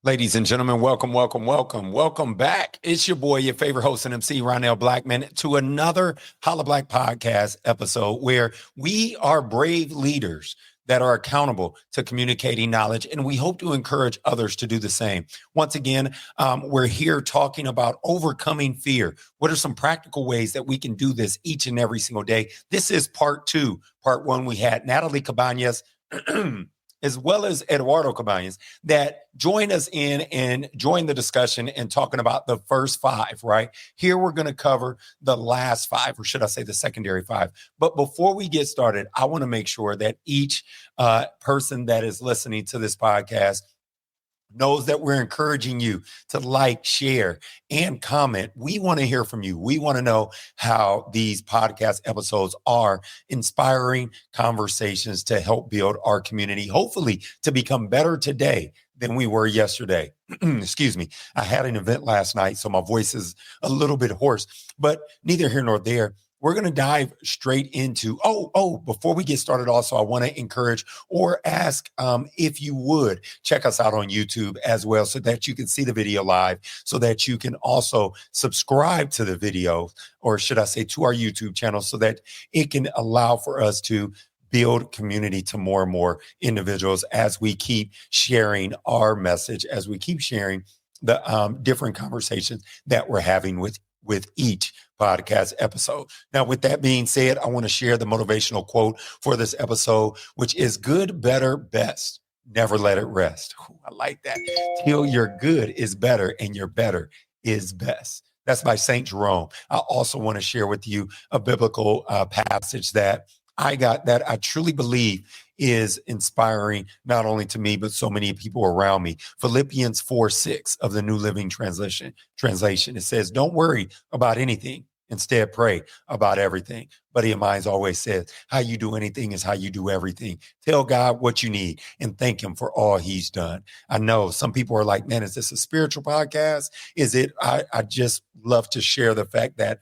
Ladies and gentlemen, welcome back. It's your boy, your favorite host and MC, Ronnel Blackmon, to another Holla Black podcast episode where we are brave leaders that are accountable to communicating knowledge, and we hope to encourage others to do the same. Once again, we're here talking about overcoming fear. What are some practical ways that we can do this each and every single day? This is part two. Part one, we had Natalie Cabañas as well as Eduardo Cabañas, that join us in and join the discussion and talking about the first five, right? Here we're going to cover the last five, or should I say the secondary five. But before we get started, I want to make sure that each person that is listening to this podcast knows that we're encouraging you to like, share, and comment. We want to hear from you. We want to know how these podcast episodes are inspiring conversations to help build our community, hopefully to become better today than we were yesterday. Excuse me. I had an event last night, so my voice is a little bit hoarse, but neither here nor there. We're going to dive straight into, before we get started, also, I want to encourage or ask if you would check us out on YouTube as well, so that you can see the video live, so that you can also subscribe to the video, or should I say to our YouTube channel, so that it can allow for us to build community to more and more individuals as we keep sharing our message, as we keep sharing the different conversations that we're having with each podcast episode. Now, with that being said, I want to share the motivational quote for this episode, which is good, better, best. Never let it rest. Ooh, I like that. Till your good is better and your better is best. That's by St. Jerome. I also want to share with you a biblical passage that I got that I truly believe is inspiring, not only to me, but so many people around me. Philippians 4:6 of the New Living Translation. It says, don't worry about anything. Instead, pray about everything. Buddy of mine's always says, how you do anything is how you do everything. Tell God what you need and thank him for all he's done. I know some people are like, man, is this a spiritual podcast? Is it? I just love to share the fact that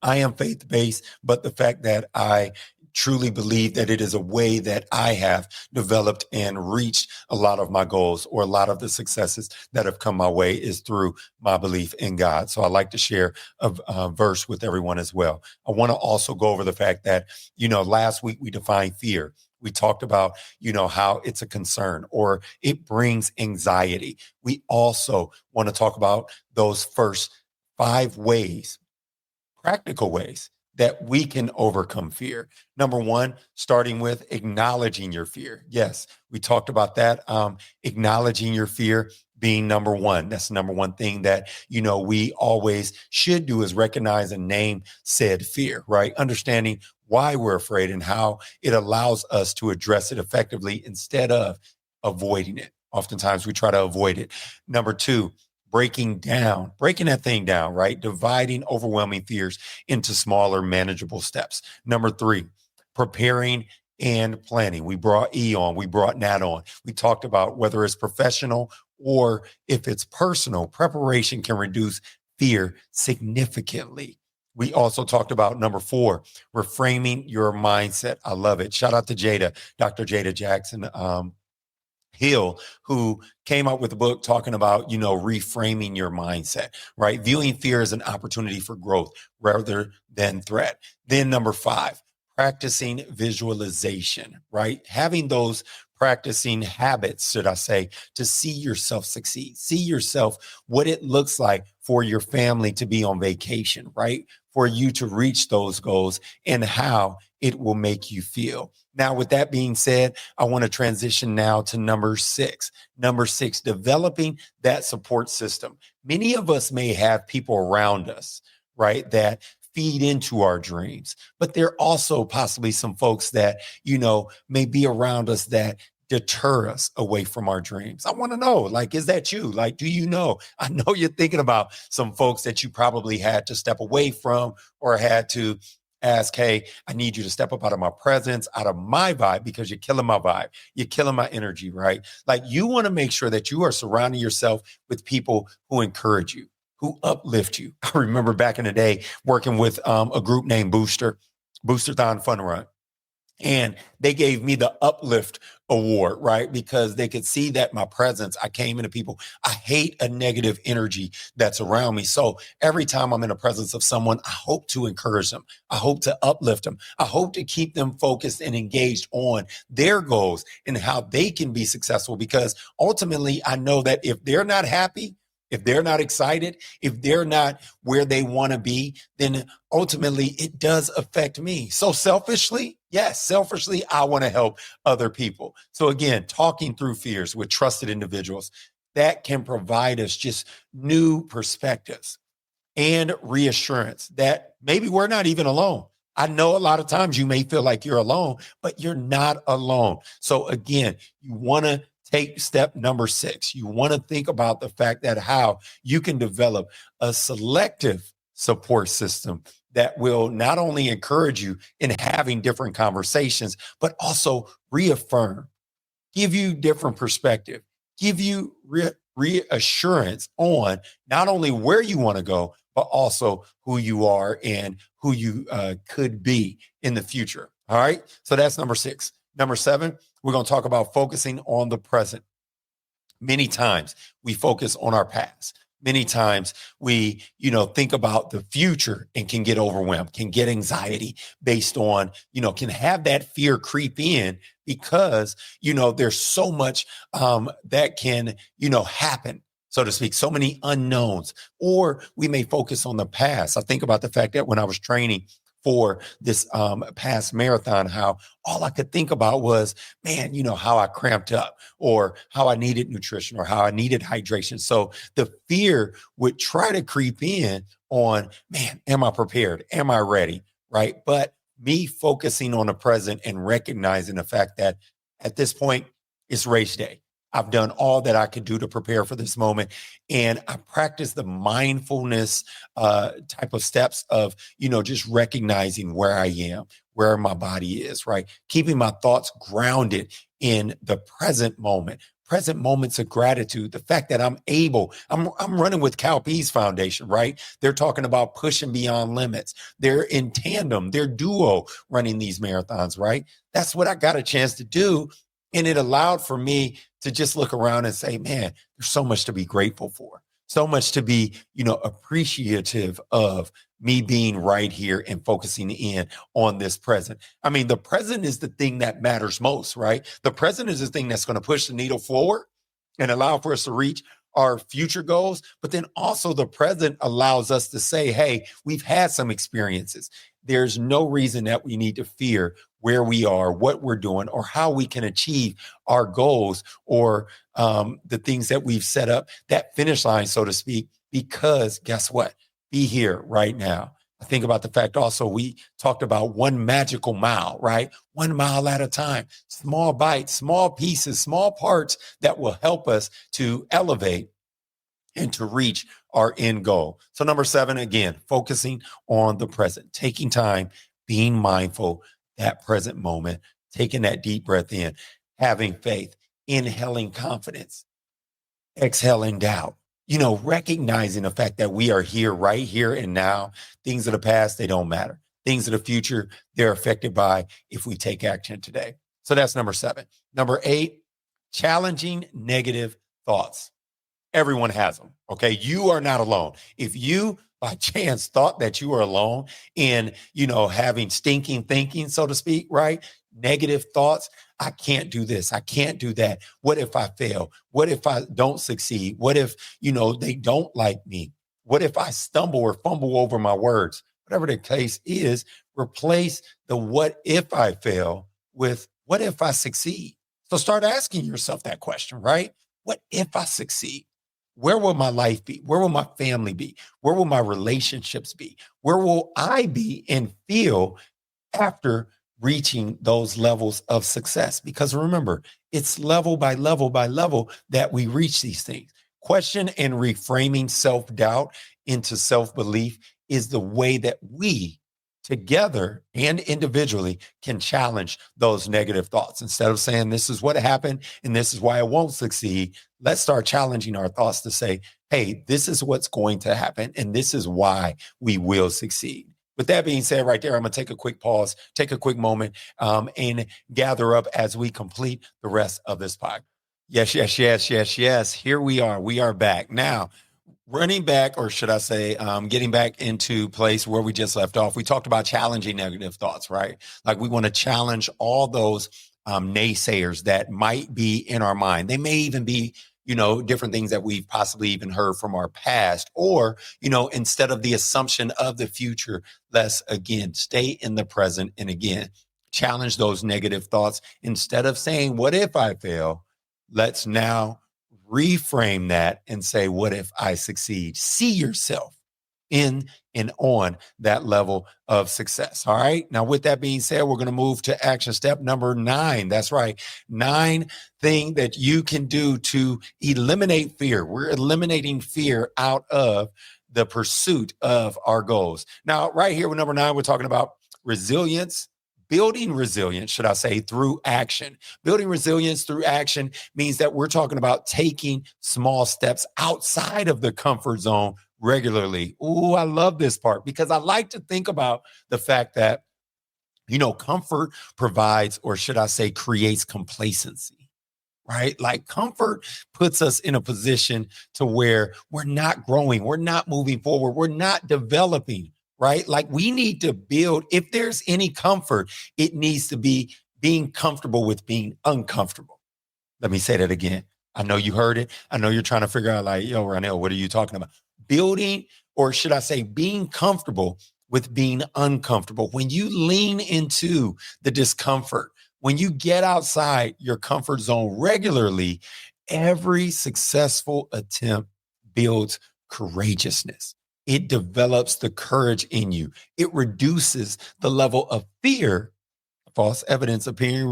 I am faith-based, but the fact that I truly believe that it is a way that I have developed and reached a lot of my goals, or a lot of the successes that have come my way, is through my belief in God. So I like to share a verse with everyone as well. I want to also go over the fact that, last week we defined fear. We talked about, how it's a concern or it brings anxiety. We also want to talk about those first 5 ways, practical ways that we can overcome fear. Number one, starting with acknowledging your fear. Yes, we talked about that. Acknowledging your fear being number one. That's the number one thing that, we always should do, is recognize and name said fear, right? Understanding why we're afraid and how it allows us to address it effectively instead of avoiding it. Oftentimes we try to avoid it. Number two, breaking that thing down, right? Dividing overwhelming fears into smaller, manageable steps. Number three, preparing and planning. We brought E on, we brought Nat on. We talked about whether it's professional or if it's personal, preparation can reduce fear significantly. We also talked about number 4, reframing your mindset. I love it. Shout out to Jada, Dr. Jada Jackson, Hill, who came out with a book talking about, reframing your mindset, right? Viewing fear as an opportunity for growth rather than threat. Then number 5, practicing visualization, right? Having those practicing habits, should I say, to see yourself succeed, see yourself, what it looks like for your family to be on vacation, right? For you to reach those goals and how it will make you feel. Now, with that being said, I want to transition now to number 6. Number 6, developing that support system. Many of us may have people around us, right, that feed into our dreams, but there are also possibly some folks that, may be around us that deter us away from our dreams. I want to know, is that you? Do you know? I know you're thinking about some folks that you probably had to step away from, or had to ask, hey, I need you to step up out of my presence, out of my vibe, because you're killing my vibe. You're killing my energy, right? You want to make sure that you are surrounding yourself with people who encourage you, who uplift you. I remember back in the day working with a group named Boosterthon Fun Run. And they gave me the uplift award, right? Because they could see that my presence, I came into people. I hate a negative energy that's around me. So every time I'm in the presence of someone, I hope to encourage them. I hope to uplift them. I hope to keep them focused and engaged on their goals and how they can be successful. Because ultimately, I know that if they're not happy, if they're not excited, if they're not where they want to be, then ultimately it does affect me. So selfishly, yes, selfishly, I want to help other people. So again, talking through fears with trusted individuals that can provide us just new perspectives and reassurance that maybe we're not even alone. I know a lot of times you may feel like you're alone, but you're not alone. So again, you want to take step number 6. You want to think about the fact that how you can develop a selective support system that will not only encourage you in having different conversations, but also reaffirm, give you different perspective, give you reassurance on not only where you want to go, but also who you are and who you could be in the future. All right. So that's number 6. Number 7, we're going to talk about focusing on the present. Many times we focus on our past. Many times we, think about the future and can get overwhelmed, can get anxiety based on, can have that fear creep in because, there's so much that can, happen, so to speak, so many unknowns. Or we may focus on the past. I think about the fact that when I was training for this past marathon, how all I could think about was, man, how I cramped up or how I needed nutrition or how I needed hydration. So the fear would try to creep in on, man, am I prepared? Am I ready? Right. But me focusing on the present and recognizing the fact that at this point, it's race day. I've done all that I could do to prepare for this moment. And I practice the mindfulness type of steps of, just recognizing where I am, where my body is, right? Keeping my thoughts grounded in the present moments of gratitude. The fact that I'm running with Cal Pease Foundation, right? They're talking about pushing beyond limits. They're in tandem, they're duo running these marathons, right? That's what I got a chance to do. And it allowed for me to just look around and say, man, there's so much to be grateful for, so much to be, appreciative of me being right here and focusing in on this present. I mean, the present is the thing that matters most, right? The present is the thing that's going to push the needle forward and allow for us to reach our future goals. But then also the present allows us to say, hey, we've had some experiences. There's no reason that we need to fear where we are, what we're doing, or how we can achieve our goals or the things that we've set up, that finish line, so to speak, because guess what? Be here right now. I think about the fact also we talked about one magical mile, right? 1 mile at a time, small bites, small pieces, small parts that will help us to elevate and to reach our end goal. So number 7, again, focusing on the present, taking time, being mindful, that present moment, taking that deep breath in, having faith, inhaling confidence, exhaling doubt, recognizing the fact that we are here, right here and now. Things of the past, they don't matter. Things of the future, they're affected by if we take action today. So that's number 7. Number 8, challenging negative thoughts. Everyone has them. Okay. You are not alone. If you by chance thought that you were alone in, having stinking thinking, so to speak, right? Negative thoughts. I can't do this. I can't do that. What if I fail? What if I don't succeed? What if, they don't like me? What if I stumble or fumble over my words? Whatever the case is, replace the what if I fail with what if I succeed? So start asking yourself that question, right? What if I succeed? Where will my life be? Where will my family be? Where will my relationships be? Where will I be and feel after reaching those levels of success? Because remember, it's level by level by level that we reach these things. Question and reframing self-doubt into self-belief is the way that we together and individually can challenge those negative thoughts. Instead of saying, this is what happened and this is why I won't succeed, let's start challenging our thoughts to say, hey, this is what's going to happen and this is why we will succeed. With that being said, right there, I'm going to take a quick pause, take a quick moment, and gather up as we complete the rest of this podcast. Yes, yes, yes, yes, yes. Here we are. We are back. Now, running back, or should I say, getting back into place where we just left off, we talked about challenging negative thoughts, right? Like we want to challenge all those naysayers that might be in our mind. They may even be, different things that we've possibly even heard from our past, or, instead of the assumption of the future, let's again stay in the present and again challenge those negative thoughts. Instead of saying, what if I fail? Let's now reframe that and say, what if I succeed? See yourself in and on that level of success. All right. Now, with that being said, we're going to move to action step number 9. That's right. 9 thing that you can do to eliminate fear. We're eliminating fear out of the pursuit of our goals. Now, right here with number 9, we're talking about resilience. Building resilience, should I say, through action. Building resilience through action means that we're talking about taking small steps outside of the comfort zone regularly. Ooh, I love this part because I like to think about the fact that, comfort provides, or should I say, creates complacency, right? Like comfort puts us in a position to where we're not growing, we're not moving forward, we're not developing, right? Like we need to build, if there's any comfort, it needs to be being comfortable with being uncomfortable. Let me say that again. I know you heard it. I know you're trying to figure out like, yo, Ronnel, what are you talking about? Building, or should I say being comfortable with being uncomfortable. When you lean into the discomfort, when you get outside your comfort zone regularly, every successful attempt builds courageousness. It develops the courage in you. It reduces the level of fear, false evidence appearing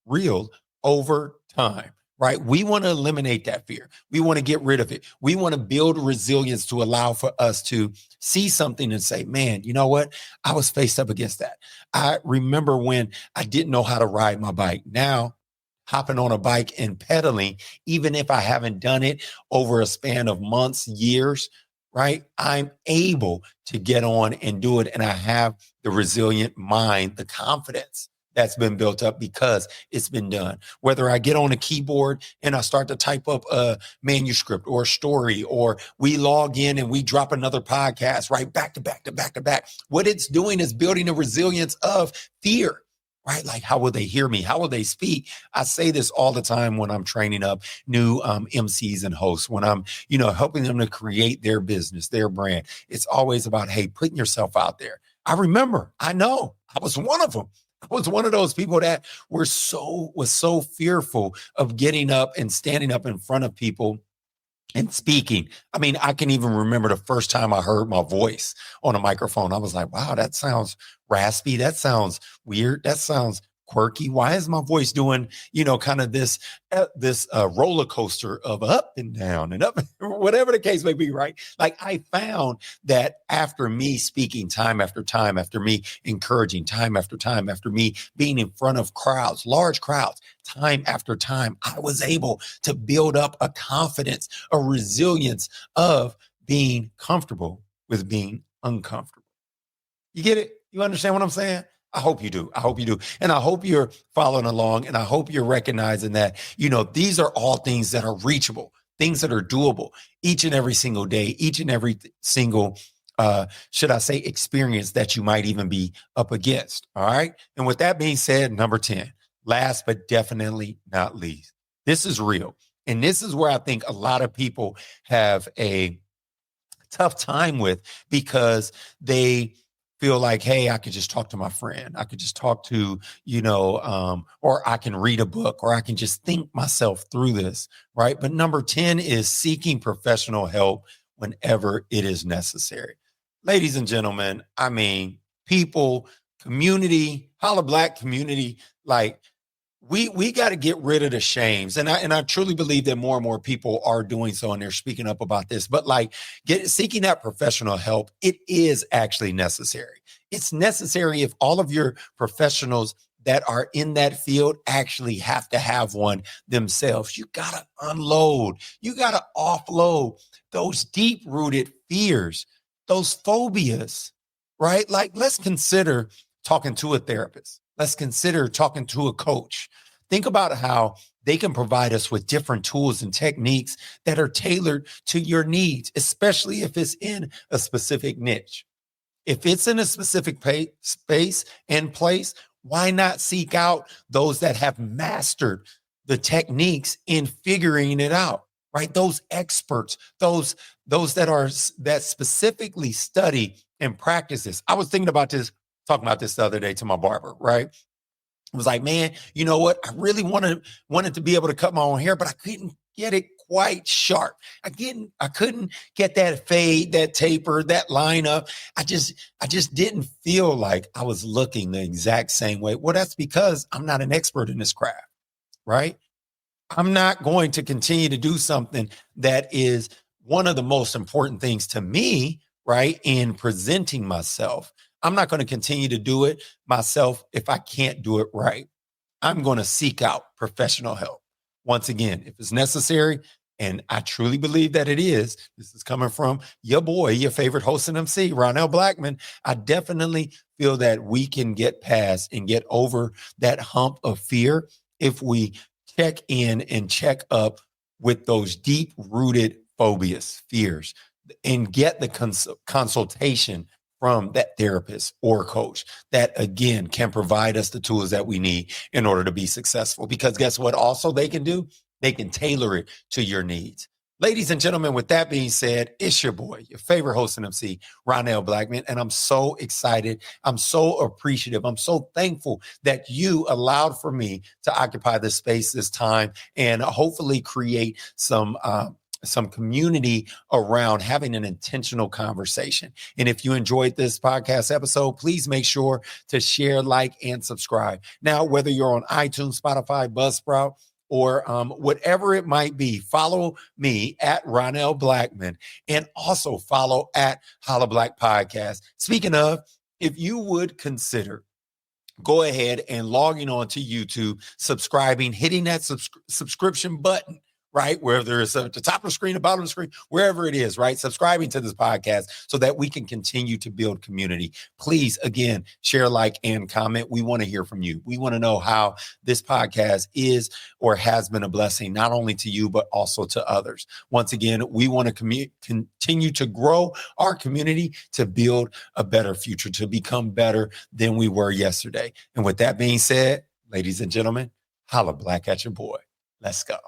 real over time, right? We want to eliminate that fear. We want to get rid of it. We want to build resilience to allow for us to see something and say, man, you know what? I was faced up against that. I remember when I didn't know how to ride my bike. Now, hopping on a bike and pedaling, even if I haven't done it over a span of months, years, right? I'm able to get on and do it. And I have the resilient mind, the confidence that's been built up because it's been done. Whether I get on a keyboard and I start to type up a manuscript or a story, or we log in and we drop another podcast, right? Back to back to back to back. What it's doing is building a resilience of fear, right? Like, how will they hear me? How will they speak? I say this all the time when I'm training up new MCs and hosts, when I'm, helping them to create their business, their brand. It's always about, hey, putting yourself out there. I know I was one of them. I was one of those people that was so fearful of getting up and standing up in front of people and speaking. I mean, I can even remember the first time I heard my voice on a microphone. I was like, wow, that sounds raspy. That sounds weird. That sounds quirky. Why is my voice doing, kind of this roller coaster of up and down and up, whatever the case may be, right? Like I found that after me speaking time after time, after me encouraging time after time, after me being in front of crowds, large crowds, time after time, I was able to build up a confidence, a resilience of being comfortable with being uncomfortable. You get it? You understand what I'm saying? I hope you do. I hope you do. And I hope you're following along, and I hope you're recognizing that, these are all things that are reachable, things that are doable each and every single day, each and every single, should I say, experience that you might even be up against. All right. And with that being said, number 10, last but definitely not least, this is real. And this is where I think a lot of people have a tough time with, because they feel like, hey, I could just talk to my friend. I could just talk to, or I can read a book, or I can just think myself through this, right? But number 10 is seeking professional help whenever it is necessary. Ladies and gentlemen, I mean, people, community, Holla Black community, like, we got to get rid of the shames. And I truly believe that more and more people are doing so, and they're speaking up about this. But like seeking that professional help, it is actually necessary. It's necessary if all of your professionals that are in that field actually have to have one themselves. You got to unload, you got to offload those deep-rooted fears, those phobias, right? Like, let's consider talking to a therapist. Let's consider talking to a coach. Think about how they can provide us with different tools and techniques that are tailored to your needs, especially if it's in a specific niche. If it's in a specific space and place, why not seek out those that have mastered the techniques in figuring it out, right? Those experts, those that specifically study and practice this. I was thinking about this, talking about this the other day to my barber, right? I was like, man, you know what? I really wanted to be able to cut my own hair, but I couldn't get it quite sharp. I couldn't get that fade, that taper, that line up. I just didn't feel like I was looking the exact same way. Well, that's because I'm not an expert in this craft, right? I'm not going to continue to do something that is one of the most important things to me, right? In presenting myself. I'm not going to continue to do it myself if I can't do it right. I'm going to seek out professional help. Once again, if it's necessary, and I truly believe that it is, this is coming from your boy, your favorite host and MC, Ronnel Blackmon. I definitely feel that we can get past and get over that hump of fear if we check in and check up with those deep rooted phobias, fears, and get the consultation from that therapist or coach that, again, can provide us the tools that we need in order to be successful. Because guess what? Also, they can do, they can tailor it to your needs. Ladies and gentlemen, with that being said, it's your boy, your favorite host and MC, Ronnel Blackmon, and I'm so excited. I'm so appreciative. I'm so thankful that you allowed for me to occupy this space, this time, and hopefully create some community around having an intentional conversation. And if you enjoyed this podcast episode, please make sure to share, like, and subscribe. Now, whether you're on iTunes, Spotify, Buzzsprout, or whatever it might be, follow me at Ronnel Blackmon, and also follow at Holla Black Podcast. Speaking of, if you would consider go ahead and logging on to YouTube, subscribing, hitting that subscription button, right? Whether it's at the top of the screen, the bottom of the screen, wherever it is, right? Subscribing to this podcast so that we can continue to build community. Please, again, share, like, and comment. We want to hear from you. We want to know how this podcast is or has been a blessing, not only to you, but also to others. Once again, we want to continue to grow our community to build a better future, to become better than we were yesterday. And with that being said, ladies and gentlemen, holla black at your boy. Let's go.